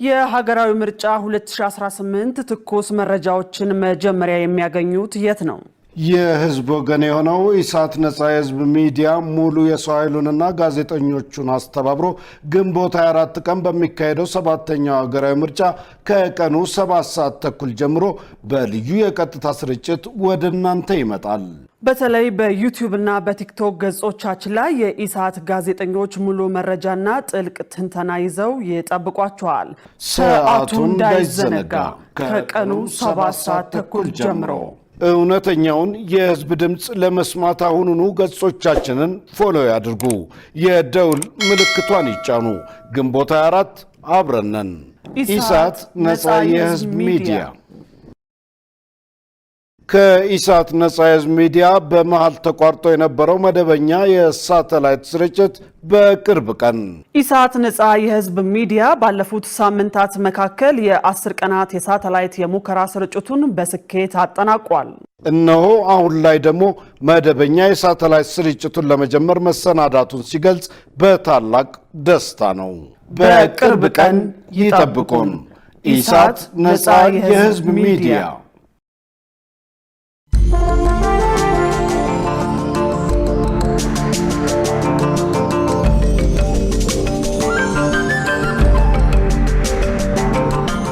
የሀገራዊ ምርጫ 2018 ትኩስ መረጃዎችን መጀመሪያ የሚያገኙት የት ነው? የህዝብ ወገን የሆነው ኢሳት ነፃ የህዝብ ሚዲያ ሙሉ የሰው ኃይሉንና ጋዜጠኞቹን አስተባብሮ ግንቦት 24 ቀን በሚካሄደው 7ኛው ሀገራዊ ምርጫ ከቀኑ 7 ሰዓት ተኩል ጀምሮ በልዩ የቀጥታ ስርጭት ወደ እናንተ ይመጣል። በተለይ በዩቲዩብ እና በቲክቶክ ገጾቻችን ላይ የኢሳት ጋዜጠኞች ሙሉ መረጃና ጥልቅ ትንተና ይዘው ይጠብቋቸዋል። ሰዓቱ እንዳይዘነጋ ከቀኑ 7 ሰዓት ተኩል ጀምሮ እውነተኛውን የህዝብ ድምፅ ለመስማት አሁኑኑ ገጾቻችንን ፎሎ ያድርጉ፣ የደውል ምልክቷን ይጫኑ። ግንቦት 24 አብረን ነን። ኢሳት ነፃ የህዝብ ሚዲያ። ከኢሳት ነፃ የህዝብ ሚዲያ በመሃል ተቋርጦ የነበረው መደበኛ የሳተላይት ስርጭት በቅርብ ቀን ኢሳት ነፃ የህዝብ ሚዲያ ባለፉት ሳምንታት መካከል የ10 ቀናት የሳተላይት የሙከራ ስርጭቱን በስኬት አጠናቋል። እነሆ አሁን ላይ ደግሞ መደበኛ የሳተላይት ስርጭቱን ለመጀመር መሰናዳቱን ሲገልጽ በታላቅ ደስታ ነው። በቅርብ ቀን ይጠብቁን። ኢሳት ነፃ የህዝብ ሚዲያ።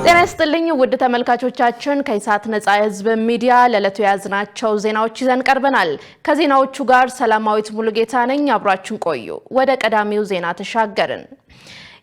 ጤና ይስጥልኝ ውድ ተመልካቾቻችን፣ ከኢሳት ነፃ የህዝብ ሚዲያ ለዕለቱ ያዝናቸው ዜናዎች ይዘን ቀርበናል። ከዜናዎቹ ጋር ሰላማዊት ሙሉጌታ ነኝ። አብራችን ቆዩ። ወደ ቀዳሚው ዜና ተሻገርን።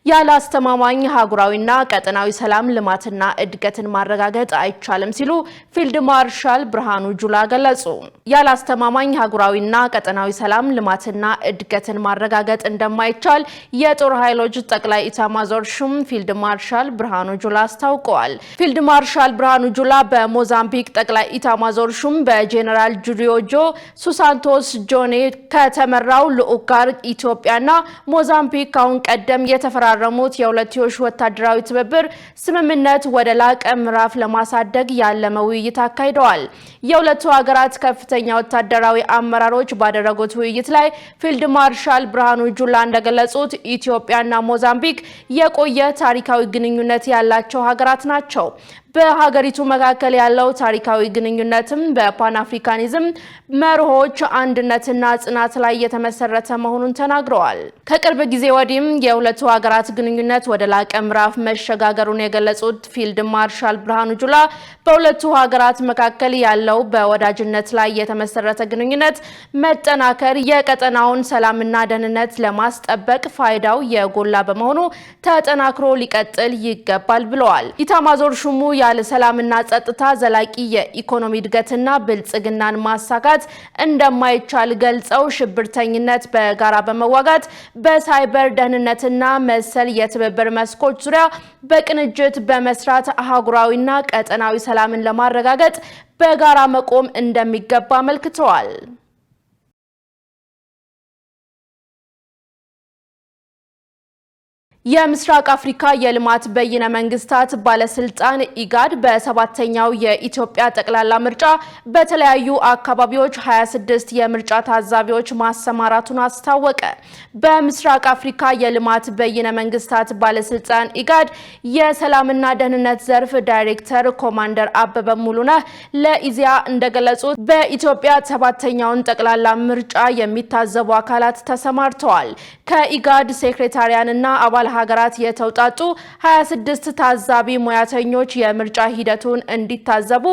ያለ አስተማማኝ ሀገራዊና ቀጠናዊ ሰላም ልማትና እድገትን ማረጋገጥ አይቻልም ሲሉ ፊልድ ማርሻል ብርሃኑ ጁላ ገለጹ። ያለ አስተማማኝ ሀገራዊና ቀጠናዊ ሰላም ልማትና እድገትን ማረጋገጥ እንደማይቻል የጦር ኃይሎች ጠቅላይ ኢታማዦር ሹም ፊልድ ማርሻል ብርሃኑ ጁላ አስታውቀዋል። ፊልድ ማርሻል ብርሃኑ ጁላ በሞዛምቢክ ጠቅላይ ኢታማዦር ሹም በጄኔራል ጁዲዮጆ ሱሳንቶስ ጆኔ ከተመራው ልዑክ ጋር ኢትዮጵያና ሞዛምቢክ ካሁን ቀደም የተፈራ ረሙት የሁለትዮሽ ወታደራዊ ትብብር ስምምነት ወደ ላቀ ምዕራፍ ለማሳደግ ያለመ ውይይት አካሂደዋል። የሁለቱ ሀገራት ከፍተኛ ወታደራዊ አመራሮች ባደረጉት ውይይት ላይ ፊልድ ማርሻል ብርሃኑ ጁላ እንደገለጹት ኢትዮጵያና ሞዛምቢክ የቆየ ታሪካዊ ግንኙነት ያላቸው ሀገራት ናቸው። በሀገሪቱ መካከል ያለው ታሪካዊ ግንኙነትም በፓን አፍሪካኒዝም መርሆች አንድነትና ጽናት ላይ የተመሰረተ መሆኑን ተናግረዋል። ከቅርብ ጊዜ ወዲህም የሁለቱ ሀገራት ግንኙነት ወደ ላቀ ምዕራፍ መሸጋገሩን የገለጹት ፊልድ ማርሻል ብርሃኑ ጁላ በሁለቱ ሀገራት መካከል ያለው በወዳጅነት ላይ የተመሰረተ ግንኙነት መጠናከር የቀጠናውን ሰላምና ደህንነት ለማስጠበቅ ፋይዳው የጎላ በመሆኑ ተጠናክሮ ሊቀጥል ይገባል ብለዋል። ኢታማዦር ሹሙ ያለ ሰላምና ጸጥታ ዘላቂ የኢኮኖሚ እድገትና ብልጽግናን ማሳካት እንደማይቻል ገልጸው ሽብርተኝነት በጋራ በመዋጋት በሳይበር ደህንነትና መሰል የትብብር መስኮች ዙሪያ በቅንጅት በመስራት አህጉራዊና ቀጠናዊ ሰላምን ለማረጋገጥ በጋራ መቆም እንደሚገባ አመልክተዋል። የምስራቅ አፍሪካ የልማት በይነ መንግስታት ባለስልጣን ኢጋድ በ7ኛው የኢትዮጵያ ጠቅላላ ምርጫ በተለያዩ አካባቢዎች 26 የምርጫ ታዛቢዎች ማሰማራቱን አስታወቀ። በምስራቅ አፍሪካ የልማት በይነ መንግስታት ባለስልጣን ኢጋድ የሰላምና ደህንነት ዘርፍ ዳይሬክተር ኮማንደር አበበ ሙሉነህ ለኢዜአ እንደገለጹት በኢትዮጵያ 7ኛውን ጠቅላላ ምርጫ የሚታዘቡ አካላት ተሰማርተዋል። ከኢጋድ ሴክሬታሪያንና አባል ሀገራት የተውጣጡ 26 ታዛቢ ሙያተኞች የምርጫ ሂደቱን እንዲታዘቡ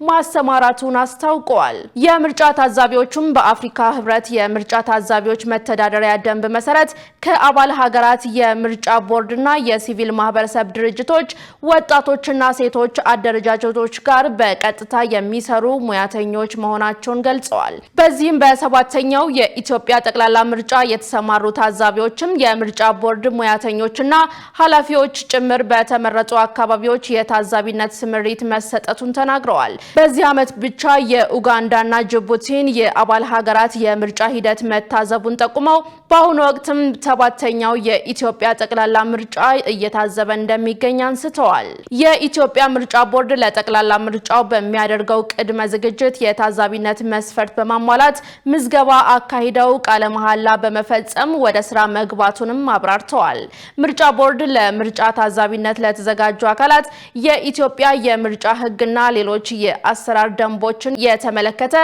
ማሰማራቱን አስታውቀዋል። የምርጫ ታዛቢዎቹም በአፍሪካ ህብረት የምርጫ ታዛቢዎች መተዳደሪያ ደንብ መሰረት ከአባል ሀገራት የምርጫ ቦርድና የሲቪል ማህበረሰብ ድርጅቶች፣ ወጣቶችና ሴቶች አደረጃጀቶች ጋር በቀጥታ የሚሰሩ ሙያተኞች መሆናቸውን ገልጸዋል። በዚህም በ7ኛው የኢትዮጵያ ጠቅላላ ምርጫ የተሰማሩ ታዛቢዎችም የምርጫ ቦርድ ሙያተኞች እና ኃላፊዎች ጭምር በተመረጡ አካባቢዎች የታዛቢነት ስምሪት መሰጠቱን ተናግረዋል። በዚህ ዓመት ብቻ የኡጋንዳና ጅቡቲን የአባል ሀገራት የምርጫ ሂደት መታዘቡን ጠቁመው በአሁኑ ወቅትም 7ኛው የኢትዮጵያ ጠቅላላ ምርጫ እየታዘበ እንደሚገኝ አንስተዋል። የኢትዮጵያ ምርጫ ቦርድ ለጠቅላላ ምርጫው በሚያደርገው ቅድመ ዝግጅት የታዛቢነት መስፈርት በማሟላት ምዝገባ አካሂደው ቃለ መሐላ በመፈጸም ወደ ስራ መግባቱንም አብራርተዋል። ምርጫ ቦርድ ለምርጫ ታዛቢነት ለተዘጋጁ አካላት የኢትዮጵያ የምርጫ ሕግና ሌሎች የአሰራር ደንቦችን የተመለከተ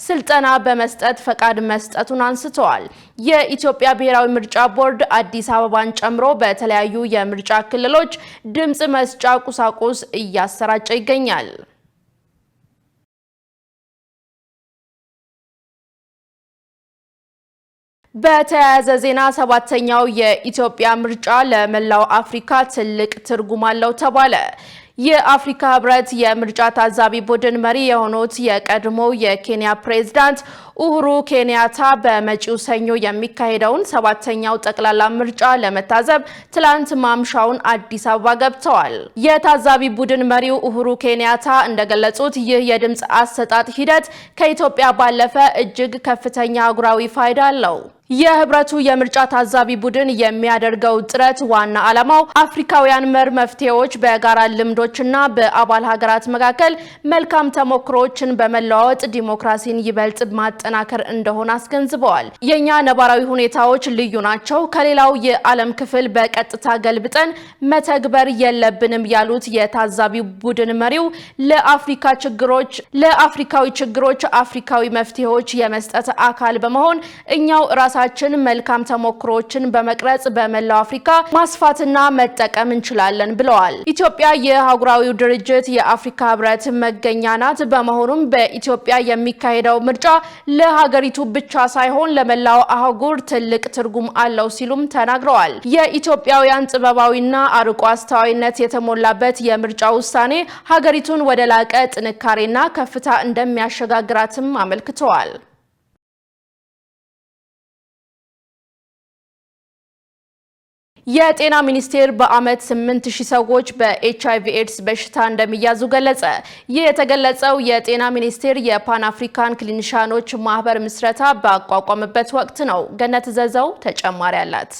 ስልጠና በመስጠት ፈቃድ መስጠቱን አንስተዋል። የኢትዮጵያ ብሔራዊ ምርጫ ቦርድ አዲስ አበባን ጨምሮ በተለያዩ የምርጫ ክልሎች ድምጽ መስጫ ቁሳቁስ እያሰራጨ ይገኛል። በተያያዘ ዜና ሰባተኛው የኢትዮጵያ ምርጫ ለመላው አፍሪካ ትልቅ ትርጉም አለው ተባለ። የአፍሪካ ህብረት የምርጫ ታዛቢ ቡድን መሪ የሆኑት የቀድሞው የኬንያ ፕሬዝዳንት ኡሁሩ ኬንያታ በመጪው ሰኞ የሚካሄደውን ሰባተኛው ጠቅላላ ምርጫ ለመታዘብ ትላንት ማምሻውን አዲስ አበባ ገብተዋል። የታዛቢ ቡድን መሪው ኡሁሩ ኬንያታ እንደገለጹት ይህ የድምጽ አሰጣጥ ሂደት ከኢትዮጵያ ባለፈ እጅግ ከፍተኛ አህጉራዊ ፋይዳ አለው። የህብረቱ የምርጫ ታዛቢ ቡድን የሚያደርገው ጥረት ዋና ዓላማው አፍሪካውያን መር መፍትሄዎች በጋራ ልምዶችና በአባል ሀገራት መካከል መልካም ተሞክሮችን በመለዋወጥ ዲሞክራሲን ይበልጥ ማጠናከር እንደሆነ አስገንዝበዋል። የኛ ነባራዊ ሁኔታዎች ልዩ ናቸው፣ ከሌላው የዓለም ክፍል በቀጥታ ገልብጠን መተግበር የለብንም ያሉት የታዛቢ ቡድን መሪው ለአፍሪካዊ ችግሮች አፍሪካዊ መፍትሄዎች የመስጠት አካል በመሆን እኛው ራሳችን መልካም ተሞክሮችን በመቅረጽ በመላው አፍሪካ ማስፋትና መጠቀም እንችላለን ብለዋል። ኢትዮጵያ የአህጉራዊው ድርጅት የአፍሪካ ህብረት መገኛ ናት። በመሆኑም በኢትዮጵያ የሚካሄደው ምርጫ ለሀገሪቱ ብቻ ሳይሆን ለመላው አህጉር ትልቅ ትርጉም አለው ሲሉም ተናግረዋል። የኢትዮጵያውያን ጥበባዊና አርቆ አስተዋይነት የተሞላበት የምርጫ ውሳኔ ሀገሪቱን ወደ ላቀ ጥንካሬና ከፍታ እንደሚያሸጋግራትም አመልክተዋል። የጤና ሚኒስቴር በአመት 8000 ሰዎች በኤችአይቪ ኤድስ በሽታ እንደሚያዙ ገለጸ። ይህ የተገለጸው የጤና ሚኒስቴር የፓን አፍሪካን ክሊኒሻኖች ማህበር ምስረታ ባቋቋመበት ወቅት ነው። ገነት ዘዘው ተጨማሪ አላት።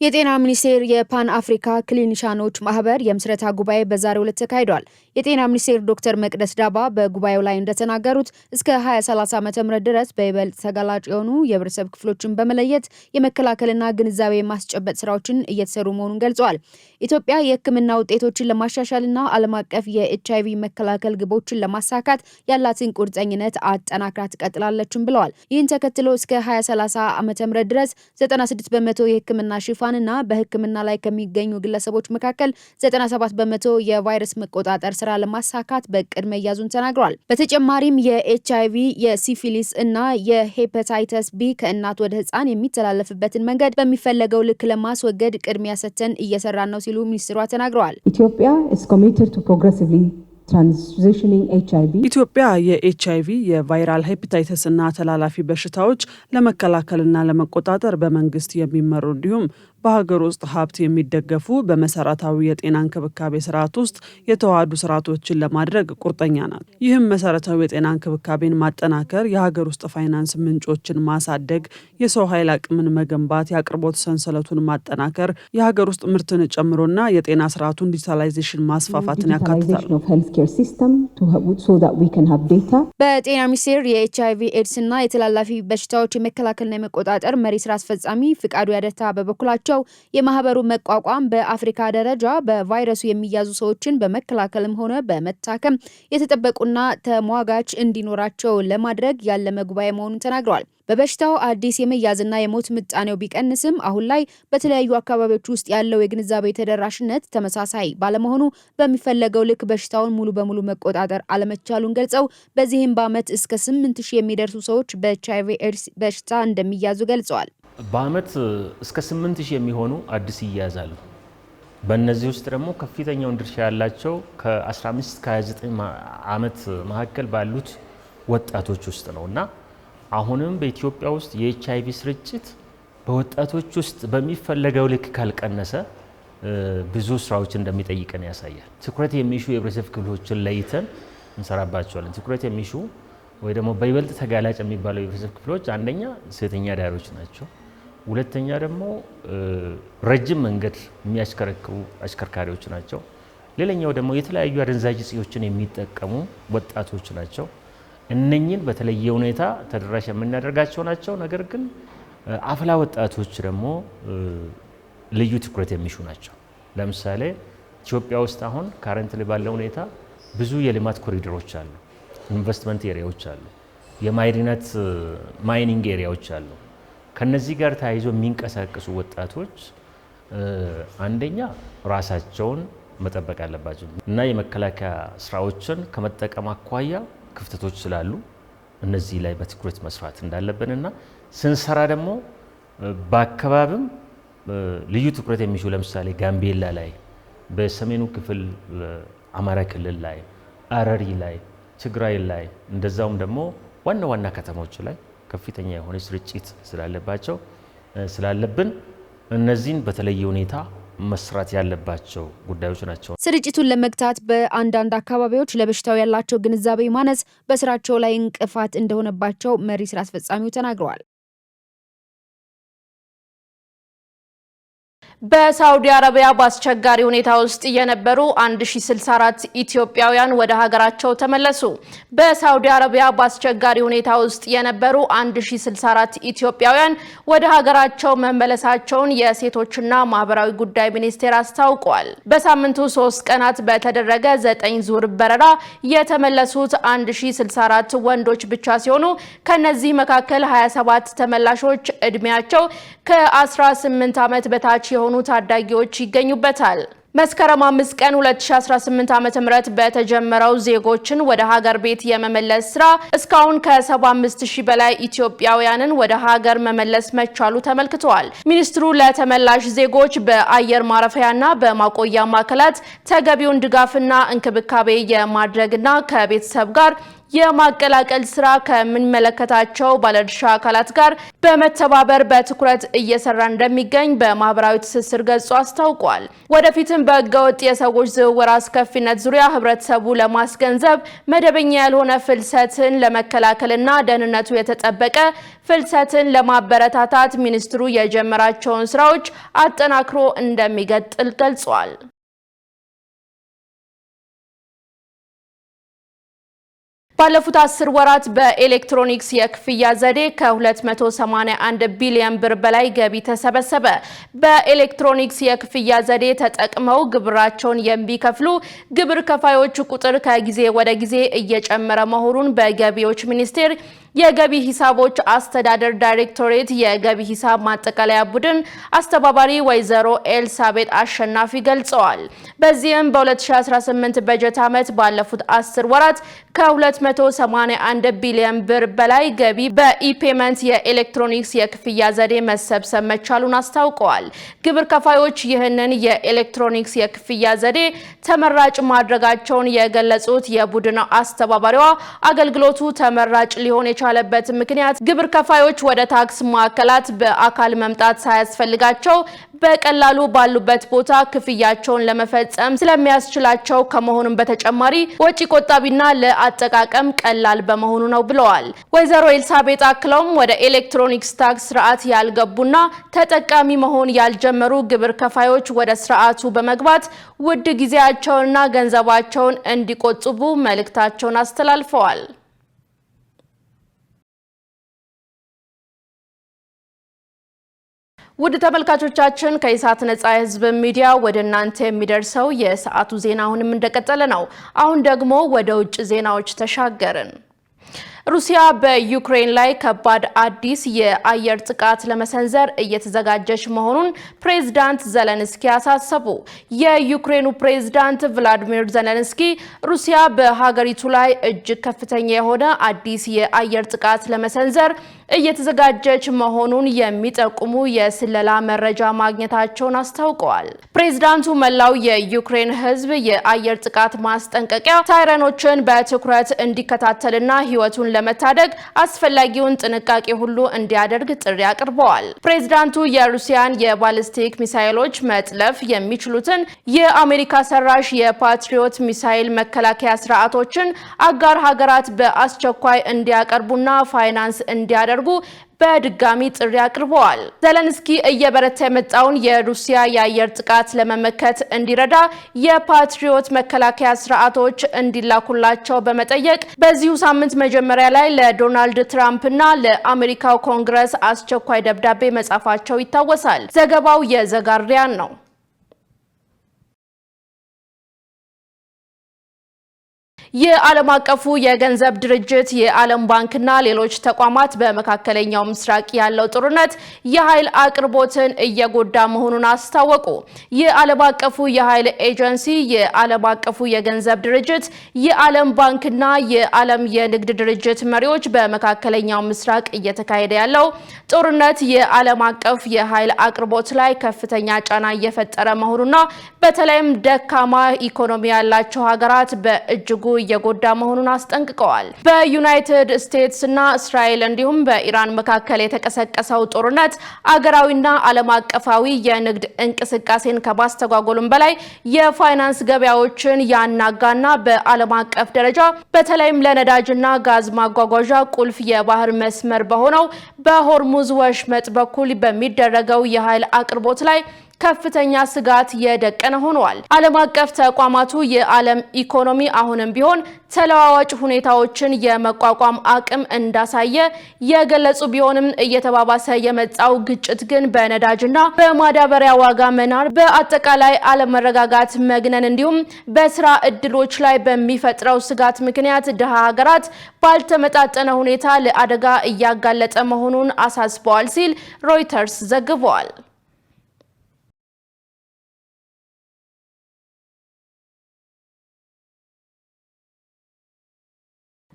የጤና ሚኒስቴር የፓን አፍሪካ ክሊኒሻኖች ማህበር የምስረታ ጉባኤ በዛሬው ዕለት ተካሂዷል። የጤና ሚኒስቴር ዶክተር መቅደስ ዳባ በጉባኤው ላይ እንደተናገሩት እስከ 2030 ዓ.ም ድረስ በይበልጥ ተጋላጭ የሆኑ የህብረተሰብ ክፍሎችን በመለየት የመከላከልና ግንዛቤ ማስጨበጥ ስራዎችን እየተሰሩ መሆኑን ገልጸዋል። ኢትዮጵያ የህክምና ውጤቶችን ለማሻሻልና ዓለም አቀፍ የኤችአይቪ መከላከል ግቦችን ለማሳካት ያላትን ቁርጠኝነት አጠናክራ ትቀጥላለችም ብለዋል። ይህን ተከትሎ እስከ 2030 ዓ.ም ድረስ 96 በመቶ የህክምና ሽፋንና በህክምና ላይ ከሚገኙ ግለሰቦች መካከል 97 በመቶ የቫይረስ መቆጣጠር ስራ ለማሳካት በእቅድ መያዙን ተናግረዋል። በተጨማሪም የኤችአይቪ፣ የሲፊሊስ እና የሄፓታይተስ ቢ ከእናት ወደ ህፃን የሚተላለፍበትን መንገድ በሚፈለገው ልክ ለማስወገድ ቅድሚያ ሰጥተን እየሰራን ነው ሲሉ ሚኒስትሯ ተናግረዋል። ኢትዮጵያ is committed to progressively transitioning HIV ኢትዮጵያ የኤችአይቪ የቫይራል ሄፓታይተስ እና ተላላፊ በሽታዎች ለመከላከልና ለመቆጣጠር በመንግስት የሚመሩ እንዲሁም በሀገር ውስጥ ሀብት የሚደገፉ በመሰረታዊ የጤና እንክብካቤ ስርዓት ውስጥ የተዋሃዱ ስርዓቶችን ለማድረግ ቁርጠኛ ናት። ይህም መሰረታዊ የጤና እንክብካቤን ማጠናከር፣ የሀገር ውስጥ ፋይናንስ ምንጮችን ማሳደግ፣ የሰው ኃይል አቅምን መገንባት፣ የአቅርቦት ሰንሰለቱን ማጠናከር፣ የሀገር ውስጥ ምርትን ጨምሮና የጤና ስርዓቱን ዲጂታላይዜሽን ማስፋፋትን ያካትታል። በጤና ሚኒስቴር የኤችአይቪ ኤድስ እና የተላላፊ በሽታዎች የመከላከልና የመቆጣጠር መሪ ስራ አስፈጻሚ ፍቃዱ ያደታ በበኩላቸው የማህበሩ መቋቋም በአፍሪካ ደረጃ በቫይረሱ የሚያዙ ሰዎችን በመከላከልም ሆነ በመታከም የተጠበቁና ተሟጋች እንዲኖራቸው ለማድረግ ያለመ ጉባኤ መሆኑን ተናግረዋል። በበሽታው አዲስ የመያዝና የሞት ምጣኔው ቢቀንስም አሁን ላይ በተለያዩ አካባቢዎች ውስጥ ያለው የግንዛቤ ተደራሽነት ተመሳሳይ ባለመሆኑ በሚፈለገው ልክ በሽታውን ሙሉ በሙሉ መቆጣጠር አለመቻሉን ገልጸው በዚህም በአመት እስከ 8000 የሚደርሱ ሰዎች በኤችአይቪ ኤድስ በሽታ እንደሚያዙ ገልጸዋል። በአመት እስከ 8000 የሚሆኑ አዲስ ይያዛሉ። በእነዚህ ውስጥ ደግሞ ከፍተኛውን ድርሻ ያላቸው ከ15 እስከ 29 ዓመት መካከል ባሉት ወጣቶች ውስጥ ነውና አሁንም በኢትዮጵያ ውስጥ የኤችአይቪ ስርጭት በወጣቶች ውስጥ በሚፈለገው ልክ ካልቀነሰ ብዙ ስራዎች እንደሚጠይቀን ያሳያል። ትኩረት የሚሹ የህብረተሰብ ክፍሎችን ለይተን እንሰራባቸዋለን። ትኩረት የሚሹ ወይ ደግሞ በይበልጥ ተጋላጭ የሚባለው የህብረተሰብ ክፍሎች አንደኛ ሴተኛ አዳሪዎች ናቸው። ሁለተኛ ደግሞ ረጅም መንገድ የሚያሽከረክሩ አሽከርካሪዎች ናቸው። ሌላኛው ደግሞ የተለያዩ አደንዛዥ እጾችን የሚጠቀሙ ወጣቶች ናቸው። እነኚህን በተለየ ሁኔታ ተደራሽ የምናደርጋቸው ናቸው። ነገር ግን አፍላ ወጣቶች ደግሞ ልዩ ትኩረት የሚሹ ናቸው። ለምሳሌ ኢትዮጵያ ውስጥ አሁን ካረንትሊ ባለው ሁኔታ ብዙ የልማት ኮሪደሮች አሉ፣ ኢንቨስትመንት ኤሪያዎች አሉ፣ የማይኒንግ ማይኒንግ ኤሪያዎች አሉ። ከነዚህ ጋር ተያይዞ የሚንቀሳቀሱ ወጣቶች አንደኛ ራሳቸውን መጠበቅ አለባቸው እና የመከላከያ ስራዎችን ከመጠቀም አኳያ ክፍተቶች ስላሉ እነዚህ ላይ በትኩረት መስራት እንዳለብንና ስንሰራ ደግሞ በአካባቢም ልዩ ትኩረት የሚሹ ለምሳሌ ጋምቤላ ላይ፣ በሰሜኑ ክፍል አማራ ክልል ላይ፣ አረሪ ላይ፣ ትግራይ ላይ እንደዛውም ደግሞ ዋና ዋና ከተሞች ላይ ከፍተኛ የሆነ ስርጭት ስላለብን እነዚህን በተለየ ሁኔታ መስራት ያለባቸው ጉዳዮች ናቸው። ስርጭቱን ለመግታት በአንዳንድ አካባቢዎች ለበሽታው ያላቸው ግንዛቤ ማነስ በስራቸው ላይ እንቅፋት እንደሆነባቸው መሪ ስራ አስፈጻሚው ተናግረዋል። በሳውዲ አረቢያ በአስቸጋሪ ሁኔታ ውስጥ የነበሩ 1064 ኢትዮጵያውያን ወደ ሀገራቸው ተመለሱ። በሳውዲ አረቢያ በአስቸጋሪ ሁኔታ ውስጥ የነበሩ 1064 ኢትዮጵያውያን ወደ ሀገራቸው መመለሳቸውን የሴቶችና ማህበራዊ ጉዳይ ሚኒስቴር አስታውቋል። በሳምንቱ 3 ቀናት በተደረገ 9 ዙር በረራ የተመለሱት 1064 ወንዶች ብቻ ሲሆኑ ከነዚህ መካከል 27 ተመላሾች እድሜያቸው ከ18 ዓመት በታች የሆኑ ታዳጊዎች ይገኙበታል። መስከረም 5 ቀን 2018 ዓ.ም በተጀመረው ዜጎችን ወደ ሀገር ቤት የመመለስ ስራ እስካሁን ከ75000 በላይ ኢትዮጵያውያንን ወደ ሀገር መመለስ መቻሉ ተመልክቷል። ሚኒስትሩ ለተመላሽ ዜጎች በአየር ማረፊያና በማቆያ ማዕከላት ተገቢውን ድጋፍና እንክብካቤ የማድረግና ከቤተሰብ ጋር የማቀላቀል ስራ ከሚመለከታቸው ባለድርሻ አካላት ጋር በመተባበር በትኩረት እየሰራ እንደሚገኝ በማህበራዊ ትስስር ገጹ አስታውቋል። ወደፊትም በህገወጥ የሰዎች ዝውውር አስከፊነት ዙሪያ ህብረተሰቡ ለማስገንዘብ መደበኛ ያልሆነ ፍልሰትን ለመከላከልና ደህንነቱ የተጠበቀ ፍልሰትን ለማበረታታት ሚኒስትሩ የጀመራቸውን ስራዎች አጠናክሮ እንደሚቀጥል ገልጿል። ባለፉት 10 ወራት በኤሌክትሮኒክስ የክፍያ ዘዴ ከ281 ቢሊዮን ብር በላይ ገቢ ተሰበሰበ። በኤሌክትሮኒክስ የክፍያ ዘዴ ተጠቅመው ግብራቸውን የሚከፍሉ ግብር ከፋዮች ቁጥር ከጊዜ ወደ ጊዜ እየጨመረ መሆኑን በገቢዎች ሚኒስቴር የገቢ ሂሳቦች አስተዳደር ዳይሬክቶሬት የገቢ ሂሳብ ማጠቃለያ ቡድን አስተባባሪ ወይዘሮ ኤልሳቤጥ አሸናፊ ገልጸዋል። በዚህም በ2018 በጀት ዓመት ባለፉት 10 ወራት ከ281 ቢሊዮን ብር በላይ ገቢ በኢፔመንት የኤሌክትሮኒክስ የክፍያ ዘዴ መሰብሰብ መቻሉን አስታውቀዋል። ግብር ከፋዮች ይህንን የኤሌክትሮኒክስ የክፍያ ዘዴ ተመራጭ ማድረጋቸውን የገለጹት የቡድን አስተባባሪዋ አገልግሎቱ ተመራጭ ሊሆን የቻለበት ምክንያት ግብር ከፋዮች ወደ ታክስ ማዕከላት በአካል መምጣት ሳያስፈልጋቸው በቀላሉ ባሉበት ቦታ ክፍያቸውን ለመፈጸም ስለሚያስችላቸው ከመሆኑም በተጨማሪ ወጪ ቆጣቢና ለአጠቃቀም ቀላል በመሆኑ ነው ብለዋል። ወይዘሮ ኤልሳቤጥ አክለውም ወደ ኤሌክትሮኒክስ ታክስ ስርዓት ያልገቡና ተጠቃሚ መሆን ያልጀመሩ ግብር ከፋዮች ወደ ስርዓቱ በመግባት ውድ ጊዜያቸውንና ገንዘባቸውን እንዲቆጥቡ መልእክታቸውን አስተላልፈዋል። ውድ ተመልካቾቻችን ከኢሳት ነጻ የህዝብ ሚዲያ ወደ እናንተ የሚደርሰው የሰዓቱ ዜና አሁንም እንደቀጠለ ነው። አሁን ደግሞ ወደ ውጭ ዜናዎች ተሻገርን። ሩሲያ በዩክሬን ላይ ከባድ አዲስ የአየር ጥቃት ለመሰንዘር እየተዘጋጀች መሆኑን ፕሬዝዳንት ዘለንስኪ አሳሰቡ። የዩክሬኑ ፕሬዝዳንት ቭላዲሚር ዘለንስኪ ሩሲያ በሀገሪቱ ላይ እጅግ ከፍተኛ የሆነ አዲስ የአየር ጥቃት ለመሰንዘር እየተዘጋጀች መሆኑን የሚጠቁሙ የስለላ መረጃ ማግኘታቸውን አስታውቀዋል። ፕሬዝዳንቱ መላው የዩክሬን ህዝብ የአየር ጥቃት ማስጠንቀቂያ ሳይረኖችን በትኩረት እንዲከታተልና ህይወቱን ለመታደግ አስፈላጊውን ጥንቃቄ ሁሉ እንዲያደርግ ጥሪ አቅርበዋል። ፕሬዝዳንቱ የሩሲያን የባሊስቲክ ሚሳይሎች መጥለፍ የሚችሉትን የአሜሪካ ሰራሽ የፓትሪዮት ሚሳይል መከላከያ ስርዓቶችን አጋር ሀገራት በአስቸኳይ እንዲያቀርቡና ፋይናንስ እንዲያደርጉ እንዲያደርጉ በድጋሚ ጥሪ አቅርበዋል። ዘለንስኪ እየበረታ የመጣውን የሩሲያ የአየር ጥቃት ለመመከት እንዲረዳ የፓትሪዮት መከላከያ ስርዓቶች እንዲላኩላቸው በመጠየቅ በዚሁ ሳምንት መጀመሪያ ላይ ለዶናልድ ትራምፕ እና ለአሜሪካው ኮንግረስ አስቸኳይ ደብዳቤ መጻፋቸው ይታወሳል። ዘገባው የዘጋርዲያን ነው። የዓለም አቀፉ የገንዘብ ድርጅት የዓለም ባንክና ሌሎች ተቋማት በመካከለኛው ምስራቅ ያለው ጦርነት የኃይል አቅርቦትን እየጎዳ መሆኑን አስታወቁ። የዓለም አቀፉ የኃይል ኤጀንሲ፣ የዓለም አቀፉ የገንዘብ ድርጅት፣ የዓለም ባንክና የዓለም የንግድ ድርጅት መሪዎች በመካከለኛው ምስራቅ እየተካሄደ ያለው ጦርነት የዓለም አቀፍ የኃይል አቅርቦት ላይ ከፍተኛ ጫና እየፈጠረ መሆኑና በተለይም ደካማ ኢኮኖሚ ያላቸው ሀገራት በእጅጉ እየጎዳ መሆኑን አስጠንቅቀዋል። በዩናይትድ ስቴትስ እና እስራኤል እንዲሁም በኢራን መካከል የተቀሰቀሰው ጦርነት አገራዊና ዓለም አቀፋዊ የንግድ እንቅስቃሴን ከማስተጓጎሉም በላይ የፋይናንስ ገበያዎችን ያናጋና በዓለም አቀፍ ደረጃ በተለይም ለነዳጅና ጋዝ ማጓጓዣ ቁልፍ የባህር መስመር በሆነው በሆርሙዝ ወሽመጥ በኩል በሚደረገው የኃይል አቅርቦት ላይ ከፍተኛ ስጋት የደቀነ ሆኗል። ዓለም አቀፍ ተቋማቱ የዓለም ኢኮኖሚ አሁንም ቢሆን ተለዋዋጭ ሁኔታዎችን የመቋቋም አቅም እንዳሳየ የገለጹ ቢሆንም እየተባባሰ የመጣው ግጭት ግን በነዳጅና በማዳበሪያ ዋጋ መናር፣ በአጠቃላይ አለመረጋጋት መግነን እንዲሁም በስራ እድሎች ላይ በሚፈጥረው ስጋት ምክንያት ድሃ ሀገራት ባልተመጣጠነ ሁኔታ ለአደጋ እያጋለጠ መሆኑን አሳስበዋል ሲል ሮይተርስ ዘግቧል።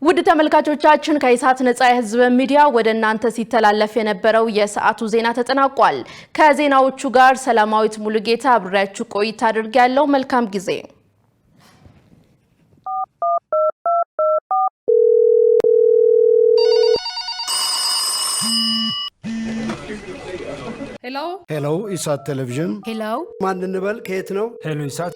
ውድ ተመልካቾቻችን ከኢሳት ነጻ የህዝብ ሚዲያ ወደ እናንተ ሲተላለፍ የነበረው የሰዓቱ ዜና ተጠናቋል። ከዜናዎቹ ጋር ሰላማዊት ሙሉጌታ አብሬያችሁ ቆይታ አድርጌያለሁ። መልካም ጊዜ። ሄሎ ኢሳት ቴሌቪዥን። ሄሎ ማን እንበል? ከየት ነው? ሄሎ ኢሳት።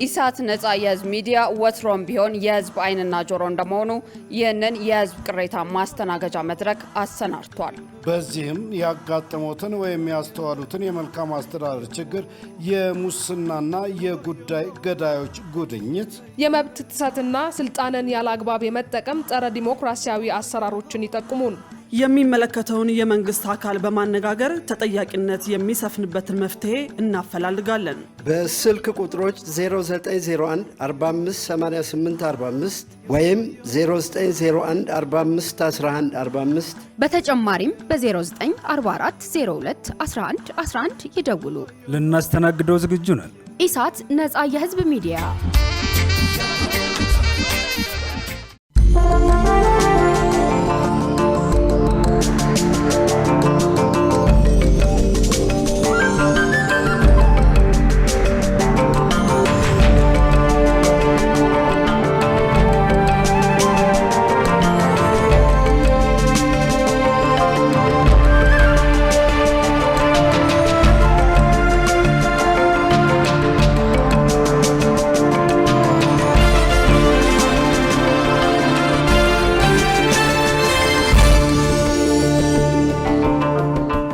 ኢሳት ነጻ የህዝብ ሚዲያ ወትሮም ቢሆን የህዝብ አይንና ጆሮ እንደመሆኑ ይህንን የህዝብ ቅሬታ ማስተናገጃ መድረክ አሰናድቷል። በዚህም ያጋጠሙትን ወይም ያስተዋሉትን የመልካም አስተዳደር ችግር፣ የሙስናና የጉዳይ ገዳዮች ጉድኝት፣ የመብት ጥሰትና ስልጣንን ያለአግባብ የመጠቀም ጸረ ዲሞክራሲያዊ አሰራሮችን ይጠቁሙን። የሚመለከተውን የመንግስት አካል በማነጋገር ተጠያቂነት የሚሰፍንበትን መፍትሄ እናፈላልጋለን። በስልክ ቁጥሮች 0901 4588 45 ወይም 0901 45 11 45 በተጨማሪም በ0944 02 11 11 ይደውሉ። ልናስተናግደው ዝግጁ ነን። ኢሳት ነጻ የህዝብ ሚዲያ